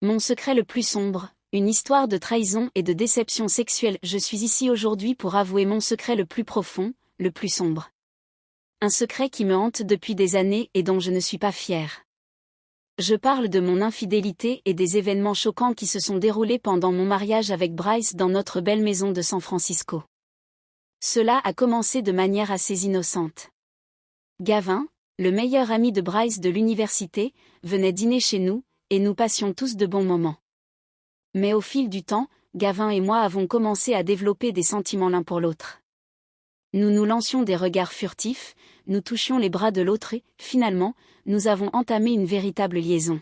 Mon secret le plus sombre, une histoire de trahison et de déception sexuelle. Je suis ici aujourd'hui pour avouer mon secret le plus profond, le plus sombre. Un secret qui me hante depuis des années et dont je ne suis pas fière. Je parle de mon infidélité et des événements choquants qui se sont déroulés pendant mon mariage avec Bryce dans notre belle maison de San Francisco. Cela a commencé de manière assez innocente. Gavin, le meilleur ami de Bryce de l'université, venait dîner chez nous, et nous passions tous de bons moments. Mais au fil du temps, Gavin et moi avons commencé à développer des sentiments l'un pour l'autre. Nous nous lancions des regards furtifs, nous touchions les bras de l'autre et, finalement, nous avons entamé une véritable liaison.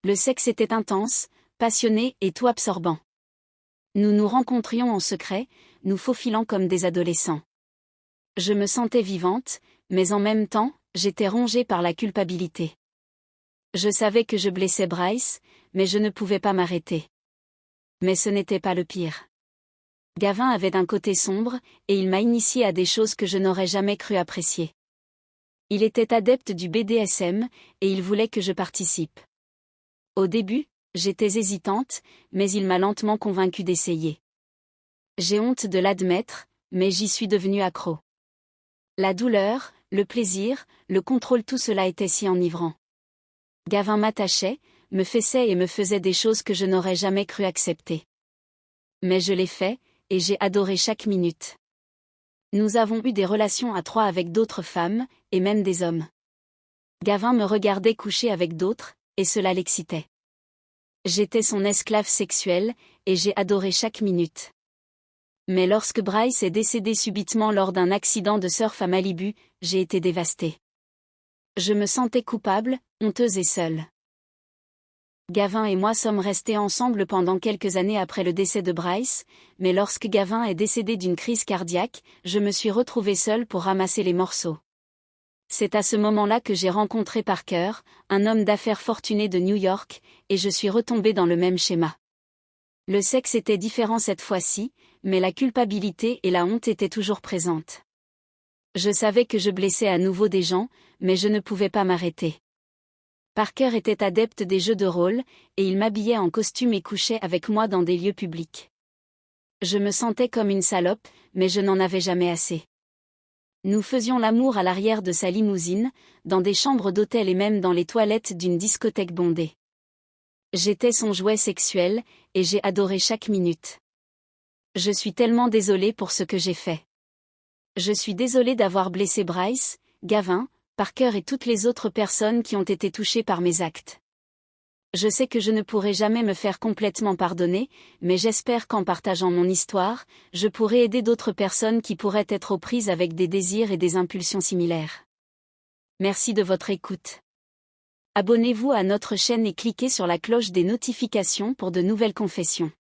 Le sexe était intense, passionné et tout absorbant. Nous nous rencontrions en secret, nous faufilant comme des adolescents. Je me sentais vivante, mais en même temps, j'étais rongée par la culpabilité. Je savais que je blessais Bryce, mais je ne pouvais pas m'arrêter. Mais ce n'était pas le pire. Gavin avait un côté sombre, et il m'a initié à des choses que je n'aurais jamais cru apprécier. Il était adepte du BDSM, et il voulait que je participe. Au début, j'étais hésitante, mais il m'a lentement convaincue d'essayer. J'ai honte de l'admettre, mais j'y suis devenue accro. La douleur, le plaisir, le contrôle, tout cela était si enivrant. Gavin m'attachait, me fessait et me faisait des choses que je n'aurais jamais cru accepter. Mais je l'ai fait, et j'ai adoré chaque minute. Nous avons eu des relations à trois avec d'autres femmes, et même des hommes. Gavin me regardait coucher avec d'autres, et cela l'excitait. J'étais son esclave sexuelle, et j'ai adoré chaque minute. Mais lorsque Bryce est décédé subitement lors d'un accident de surf à Malibu, j'ai été dévastée. Je me sentais coupable, honteuse et seule. Gavin et moi sommes restés ensemble pendant quelques années après le décès de Bryce, mais lorsque Gavin est décédé d'une crise cardiaque, je me suis retrouvée seule pour ramasser les morceaux. C'est à ce moment-là que j'ai rencontré Parker, un homme d'affaires fortuné de New York, et je suis retombée dans le même schéma. Le sexe était différent cette fois-ci, mais la culpabilité et la honte étaient toujours présentes. Je savais que je blessais à nouveau des gens, mais je ne pouvais pas m'arrêter. Parker était adepte des jeux de rôle, et il m'habillait en costume et couchait avec moi dans des lieux publics. Je me sentais comme une salope, mais je n'en avais jamais assez. Nous faisions l'amour à l'arrière de sa limousine, dans des chambres d'hôtel et même dans les toilettes d'une discothèque bondée. J'étais son jouet sexuel, et j'ai adoré chaque minute. Je suis tellement désolée pour ce que j'ai fait. Je suis désolée d'avoir blessé Bryce, Gavin, Parker et toutes les autres personnes qui ont été touchées par mes actes. Je sais que je ne pourrai jamais me faire complètement pardonner, mais j'espère qu'en partageant mon histoire, je pourrai aider d'autres personnes qui pourraient être aux prises avec des désirs et des impulsions similaires. Merci de votre écoute. Abonnez-vous à notre chaîne et cliquez sur la cloche des notifications pour de nouvelles confessions.